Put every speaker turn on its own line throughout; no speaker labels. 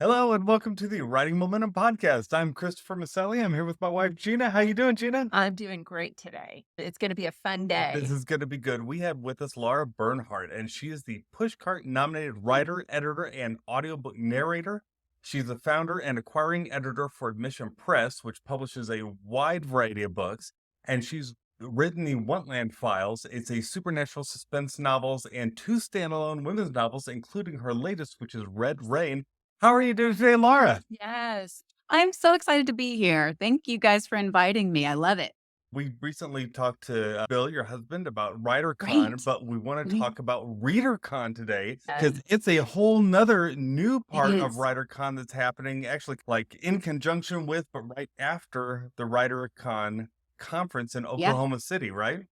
Hello and welcome to the Writing Momentum Podcast. I'm Christopher Maselli. I'm here with my wife Gina. How you doing, Gina?
I'm doing great today. It's going to be a fun day.
This is going to be good. We have with us Lara Bernhardt, and she is the Pushcart nominated writer, editor, and audiobook narrator. She's the founder and acquiring editor for Admission Press, which publishes a wide variety of books. And she's written the Wonderland Files. It's a supernatural suspense novels and two standalone women's novels, including her latest, which is Red Rain. How are you doing today, Lara?
Yes.
I'm so excited to be here. Thank you guys for inviting me. I love it.
We recently talked to Bill, your husband, about WriterCon,
Great.
but we want to
Mhm.
talk about ReaderCon today
Yes.
because it's a whole nother new part of
is.
WriterCon that's happening actually like in conjunction with, but right after the WriterCon conference in Oklahoma City, right?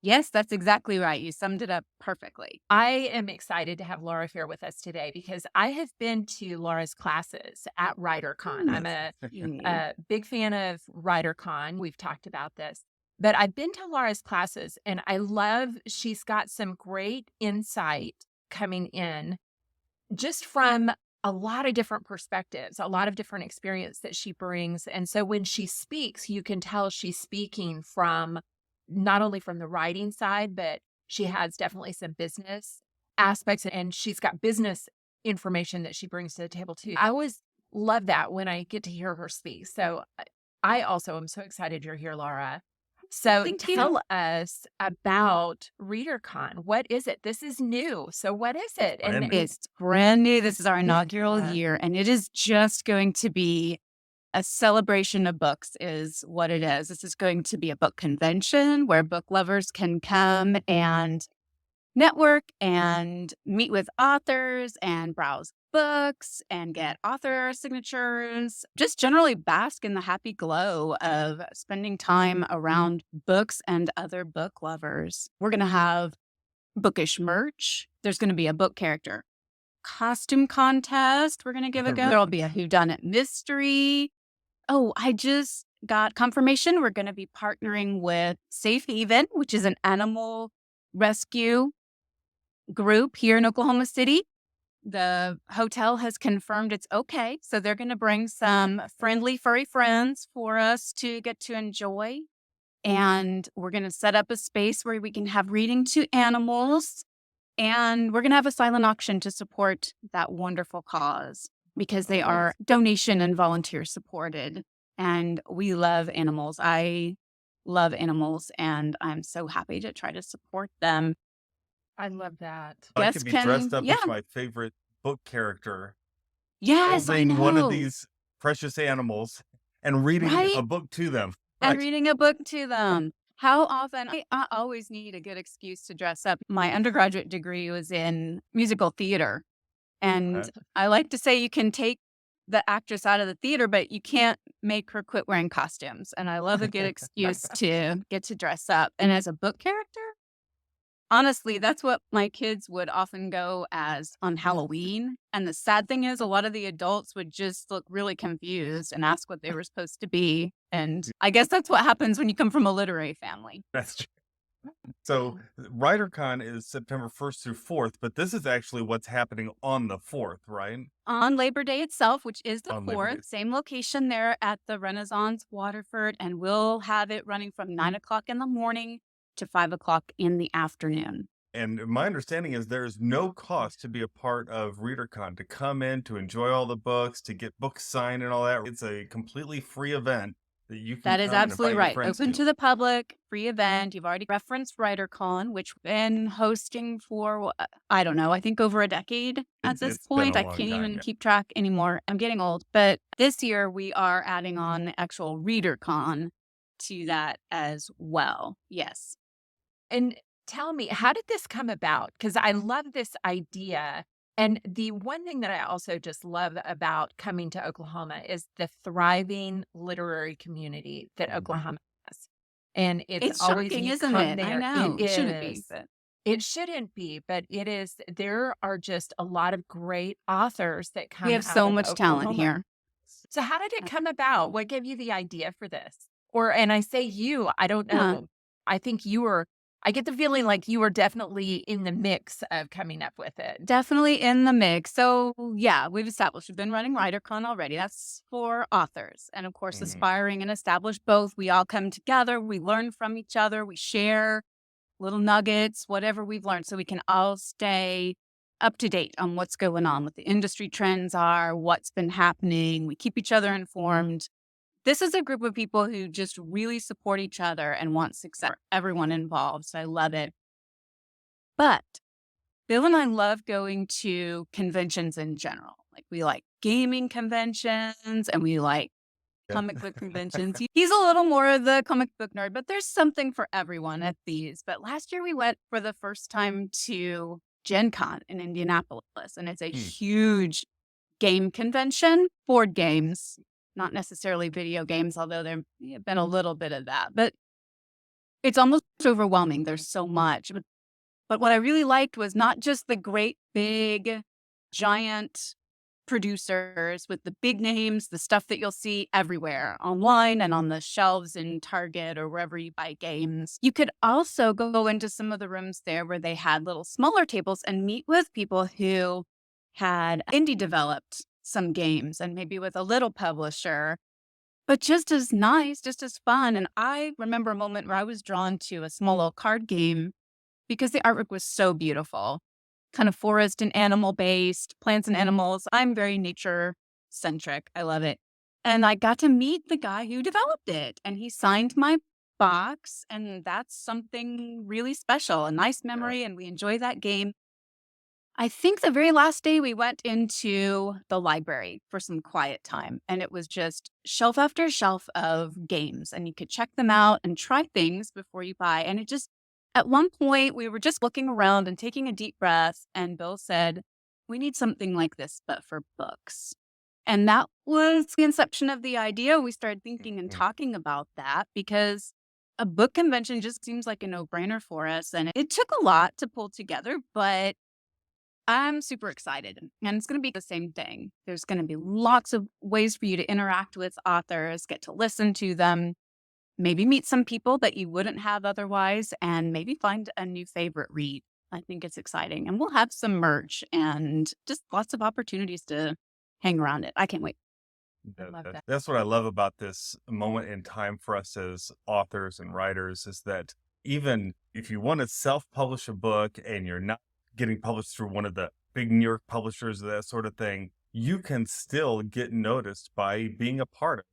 Yes, that's exactly right. You summed it up perfectly.
I am excited to have Laura here with us today because I have been to Laura's classes at WriterCon. I'm a big fan of WriterCon. We've talked about this, but I've been to Laura's classes and I love she's got some great insight coming in just from a lot of different perspectives, a lot of different experience that she brings. And so when she speaks, you can tell she's speaking from not only from the writing side, but she has definitely some business aspects and she's got business information that she brings to the table too. I always love that when I get to hear her speak. So I also am so excited you're here, Laura. So
Thank you.
tell us about ReaderCon. What is it? This is new. So what is it?
Brand new.
It's brand new. This is our inaugural
Yeah.
year, and it is just going to be a celebration of books, is what it is. This is going to be a book convention where book lovers can come and network and meet with authors and browse books and get author signatures, just generally bask in the happy glow of spending time around books and other book lovers. We're going to have bookish merch. There's going to be a book character costume contest. We're going to give a go. There'll be a whodunit mystery. Oh, I just got confirmation. We're going to be partnering with Safe Haven, which is an animal rescue group here in Oklahoma City. The hotel has confirmed it's okay. So they're going to bring some friendly furry friends for us to get to enjoy. And we're going to set up a space where we can have reading to animals. And we're going to have a silent auction to support that wonderful cause because they are donation and volunteer supported. And we love animals. I love animals, and I'm so happy to try to support them.
I love that.
I
Guests
could be
can-
dressed up
yeah.
as my favorite book character,
Yes, I
holding one of
know.
these precious animals and reading
Right?
a book to them.
And
Right.
reading a book to them. How often? I always need a good excuse to dress up. My undergraduate degree was in musical theater. And
Okay.
I like to say you can take the actress out of the theater, but you can't make her quit wearing costumes. And I love a good excuse to get to dress up. And as a book character, honestly, that's what my kids would often go as on Halloween. And the sad thing is, a lot of the adults would just look really confused and ask what they were supposed to be. And I guess that's what happens when you come from a literary family.
That's true. So WriterCon is September 1st through 4th, but this is actually what's happening on the 4th, right?
On Labor Day itself, which is the
On Labor Day.
4th, same location there at the Renaissance Waterford, and we'll have it running from 9 o'clock in the morning to 5 o'clock in the afternoon.
And my understanding is there is no cost to be a part of ReaderCon, to come in, to enjoy all the books, to get books signed and all that. It's a completely free event that you can
That is
come and
absolutely
invite your
right.
friends
Open to the public, free event. You've already referenced WriterCon, which we've been hosting for, I don't know, I think over a decade at this
It's been
point.
a
I
long
can't
time,
even
yeah.
keep track anymore. I'm getting old. But this year we are adding on actual ReaderCon to that as well. Yes.
And tell me, how did this come about? Because I love this idea. And the one thing that I also just love about coming to Oklahoma is the thriving literary community that Oklahoma has. And it's always
shocking,
you
isn't
come
it? I
there,
know.
it
Shouldn't be.
is.
But
It shouldn't be, but it is. There are just a lot of great authors that come
we have
out
so
of
much talent
Oklahoma.
here.
So how did it come about? What gave you the idea for this? And I say you, I don't
Yeah.
know. I think you were I get the feeling like you were definitely in the mix of coming up with it.
Definitely in the mix. So yeah, we've been running WriterCon already. That's for authors. And of course,
Mhm.
aspiring and established both. We all come together, we learn from each other, we share little nuggets, whatever we've learned, so we can all stay up to date on what's going on, what the industry trends are, what's been happening. We keep each other informed. This is a group of people who just really support each other and want success for everyone involved. So I love it. But Bill and I love going to conventions in general. Like we like gaming conventions and we like
Yeah.
comic book conventions. He's a little more of the comic book nerd, but there's something for everyone at these. But last year we went for the first time to Gen Con in Indianapolis, and it's a huge game convention, board games, not necessarily video games, although there may have been a little bit of that. But it's almost overwhelming. There's so much. But what I really liked was not just the great, big, giant producers with the big names, the stuff that you'll see everywhere online and on the shelves in Target or wherever you buy games. You could also go into some of the rooms there where they had little smaller tables and meet with people who had indie developed some games and maybe with a little publisher, but just as nice, just as fun. And I remember a moment where I was drawn to a small little card game because the artwork was so beautiful, kind of forest and animal based, plants and animals. I'm very nature centric. I love it. And I got to meet the guy who developed it, and he signed my box. And that's something really special, a nice memory. And we enjoy that game. I think the very last day we went into the library for some quiet time, and it was just shelf after shelf of games, and you could check them out and try things before you buy. And it just, at one point, we were just looking around and taking a deep breath, and Bill said, "We need something like this, but for books." And that was the inception of the idea. We started thinking and talking about that because a book convention just seems like a no-brainer for us. And it took a lot to pull together, but I'm super excited. And it's going to be the same thing. There's going to be lots of ways for you to interact with authors, get to listen to them, maybe meet some people that you wouldn't have otherwise, and maybe find a new favorite read. I think it's exciting. And we'll have some merch and just lots of opportunities to hang around it. I can't wait. I love that.
That's what I love about this moment in time for us as authors and writers is that even if you want to self-publish a book and you're not getting published through one of the big New York publishers, that sort of thing, you can still get noticed by being a part of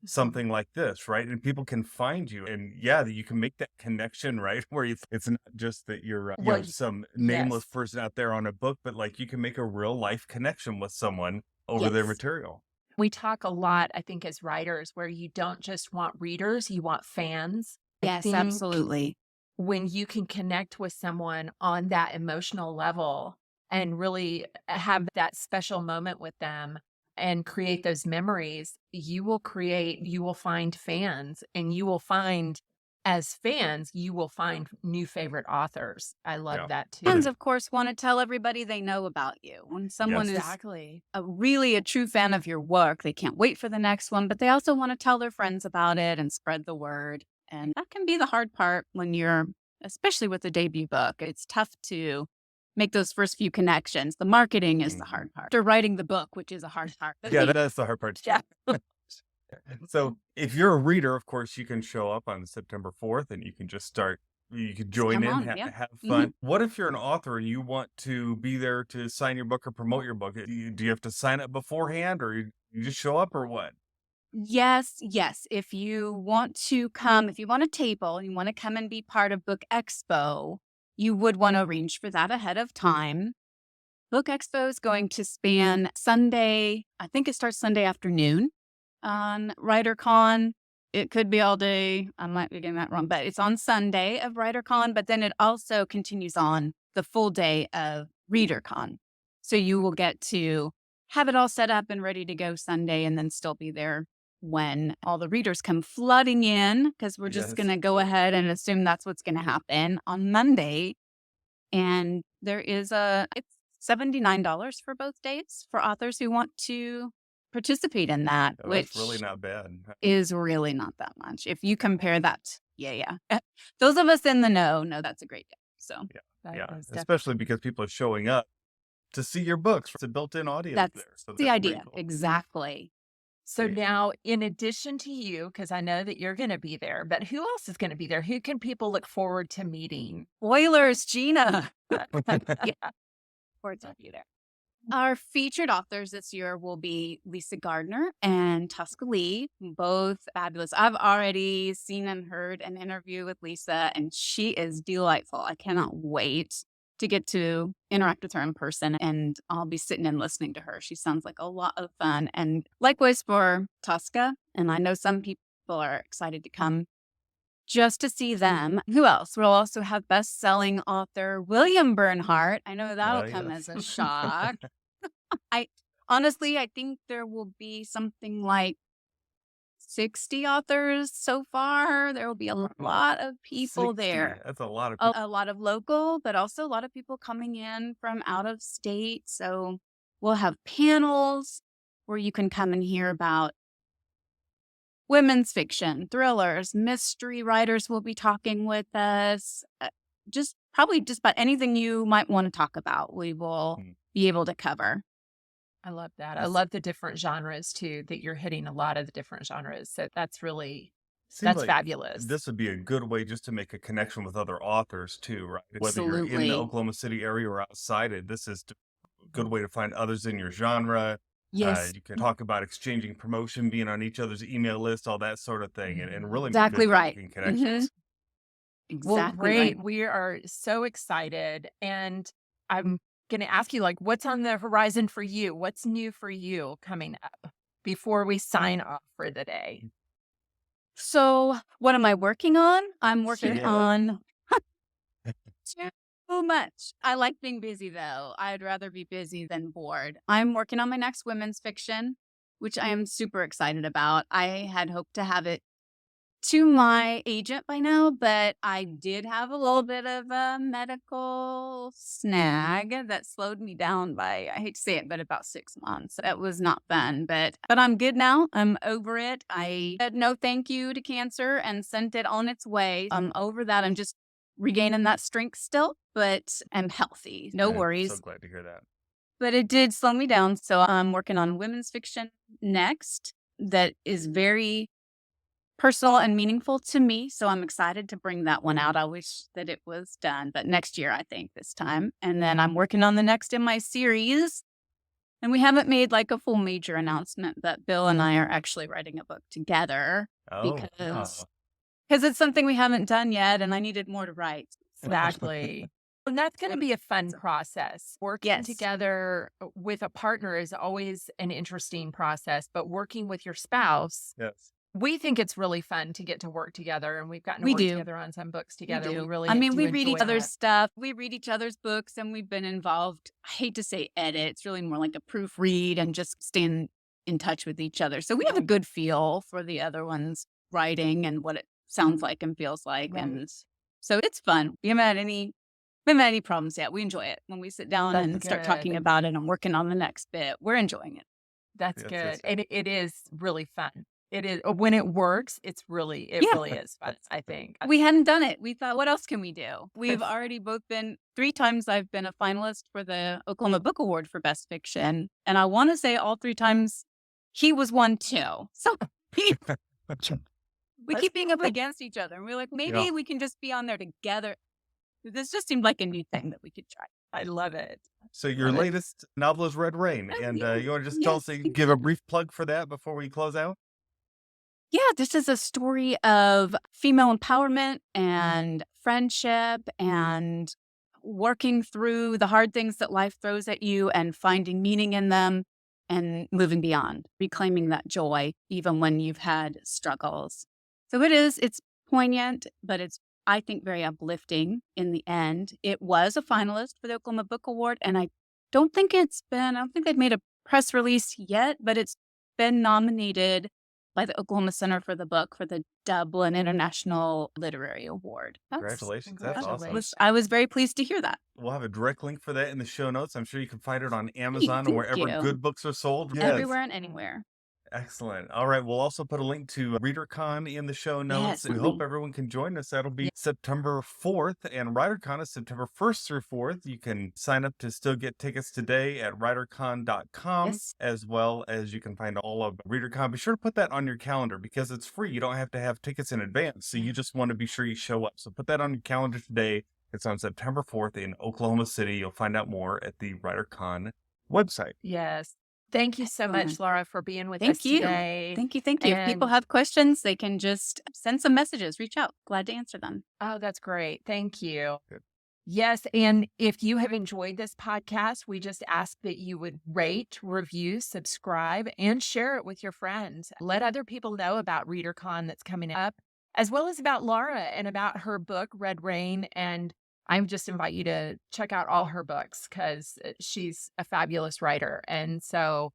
something like this, right? And people can find you, and that you can make that connection, right? Where it's not just that you're some nameless person out there on a book, but like you can make a real life connection with someone over their material.
We talk a lot, I think, as writers, where you don't just want readers, you want fans.
Yes, absolutely.
When you can connect with someone on that emotional level and really have that special moment with them and create those memories, you will find fans, and you will find, as fans, you will find new favorite authors. I love that too.
Fans, of course, want to tell everybody they know about you. When someone is really a true fan of your work, they can't wait for the next one, but they also want to tell their friends about it and spread the word. And that can be the hard part when you're, especially with a debut book. It's tough to make those first few connections. The marketing is the hard part. After writing the book, which is a hard part.
That's the hard part.
Yeah.
So if you're a reader, of course, you can show up on September 4th and you can just start, you can join in, have fun. What if you're an author and you want to be there to sign your book or promote your book? Do you have to sign up beforehand, or you just show up, or what?
Yes. If you want to come, if you want a table and you want to come and be part of Book Expo, you would want to arrange for that ahead of time. Book Expo is going to span Sunday. I think it starts Sunday afternoon on WriterCon. It could be all day. I might be getting that wrong, but it's on Sunday of WriterCon, but then it also continues on the full day of ReaderCon. So you will get to have it all set up and ready to go Sunday and then still be there when all the readers come flooding in, because we're just going to go ahead and assume that's what's going to happen on Monday. And there is it's $79 for both dates for authors who want to participate in that, which
that's really not bad.
Is really not that much. If you compare that, Yeah. Those of us in the know that's a great day. So
That
Yeah,
is
especially because people are showing up to see your books. It's a built-in audience
that's
there. So
the
that's
idea.
pretty cool.
Exactly.
So
Yeah.
now, in addition to you, because I know that you're going to be there, but who else is going to be there? Who can people look forward to meeting?
Spoilers, Gina. Yeah. Forward to you there. Our featured authors this year will be Lisa Gardner and Tosca Lee, both fabulous. I've already seen and heard an interview with Lisa, and she is delightful. I cannot wait to get to interact with her in person, and I'll be sitting and listening to her. She sounds like a lot of fun. And likewise for Tosca, and I know some people are excited to come just to see them. Who else? We'll also have best-selling author William Bernhardt. I know that'll come
yes.
as a shock. I honestly, I think there will be something like 60 authors so far. There will be a lot of people
60.
there.
That's a lot of
A,
people.
a lot of local, but also a lot of people coming in from out of state. So we'll have panels where you can come and hear about women's fiction, thrillers, mystery writers will be talking with us. Just about anything you might want to talk about, we will be able to cover.
I love that. I love the different genres too, that you're hitting a lot of the different genres. So that's
Seems like
fabulous.
this would be a good way just to make a connection with other authors too, right? Whether you're in
Absolutely.
the Oklahoma City area or outside it, this is a good way to find others in your genre.
Yes.
You can talk about exchanging promotion, being on each other's email list, all that sort of thing, and really be
Exactly
good for
right.
making connections.
Exactly
Well, great.
right.
We are so excited. And I'm going to ask you, like, what's on the horizon for you? What's new for you coming up before we sign off for the day?
So what am I working on? I'm working
Yeah.
on too much. I like being busy though. I'd rather be busy than bored. I'm working on my next women's fiction, which I am super excited about. I had hoped to have it to my agent by now, but I did have a little bit of a medical snag that slowed me down by, I hate to say it, but about 6 months. That was not fun, but I'm good now. I'm over it. I said no thank you to cancer and sent it on its way. I'm over that. I'm just regaining that strength still, but I'm healthy. No
I'm
worries.
so glad to hear that.
But it did slow me down. So I'm working on women's fiction next that is very personal and meaningful to me. So I'm excited to bring that one out. I wish that it was done, but next year, I think this time. And then I'm working on the next in my series. And we haven't made like a full major announcement, but Bill and I are actually writing a book together
Oh,
because it's something we haven't done yet. And I needed more to write.
Exactly. And that's going to be a fun process. Working
Yes.
together with a partner is always an interesting process, but working with your spouse,
yes.
we think it's really fun to get to work together, and we've gotten to
We
work
do.
together on some books together.
We
We
do.
really
I mean,
do
we read
enjoy
each other's
that.
stuff. We read each other's books and we've been involved. I hate to say edit. It's really more like a proofread and just staying in touch with each other. So we have a good feel for the other one's writing and what it sounds like and feels like.
Right.
And so it's fun. We haven't had any problems yet. We enjoy it. When we sit down
That's
and start
good.
talking about it and working on the next bit, we're enjoying it.
That's
Yes,
good.
yes,
And it is really fun. It is when it works, it
Yeah.
really is fun, I think.
We hadn't done it. We thought, what else can we do? We've already both been 3 times I've been a finalist for the Oklahoma Book Award for Best Fiction. And I want to say all 3 times he was one too. So we keep being up against each other. And we're like, maybe we can just be on there together. This just seemed like a new thing that we could try.
I love it.
So your
Love it.
latest novel is Red Rain,
Oh,
and
yeah.
you want to just tell us, give a brief plug for that before we close out?
Yeah, this is a story of female empowerment and friendship and working through the hard things that life throws at you and finding meaning in them and moving beyond, reclaiming that joy even when you've had struggles. So it's poignant, but it's, I think, very uplifting in the end. It was a finalist for the Oklahoma Book Award, and I don't think they've made a press release yet, but it's been nominated by the Oklahoma Center for the Book for the Dublin International Literary Award.
Congratulations. That's awesome.
I was very pleased to hear that.
We'll have a direct link for that in the show notes. I'm sure you can find it on Amazon or
thank
wherever
you.
good books are sold. Yes.
Everywhere and anywhere.
Excellent. All right. We'll also put a link to ReaderCon in the show notes.
Yes,
We hope everyone can join us. That'll be September 4th, and ReaderCon is September 1st through 4th. You can sign up to still get tickets today at writercon.com,
Yes.
as well as you can find all of ReaderCon. Be sure to put that on your calendar because it's free. You don't have to have tickets in advance. So you just want to be sure you show up. So put that on your calendar today. It's on September 4th in Oklahoma City. You'll find out more at the WriterCon website.
Yes. Thank you so much, Lara, for being with us
Thank you.
today.
Thank you. Thank you. If people
And-
have questions, they can just send some messages, reach out. Glad to answer them.
Oh, that's great. Thank you.
Good.
Yes. And if you have enjoyed this podcast, we just ask that you would rate, review, subscribe, and share it with your friends. Let other people know about ReaderCon that's coming up, as well as about Lara and about her book, Red Rain. And I just invite you to check out all her books because she's a fabulous writer. And so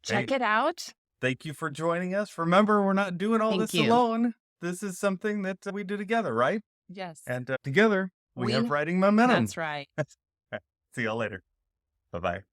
check it out.
Thank you for joining us. Remember, we're not doing all
Thank
this
you.
alone. This is something that we do together, right?
Yes.
And together, we have
We-
writing momentum.
That's right.
See y'all later. Bye-bye.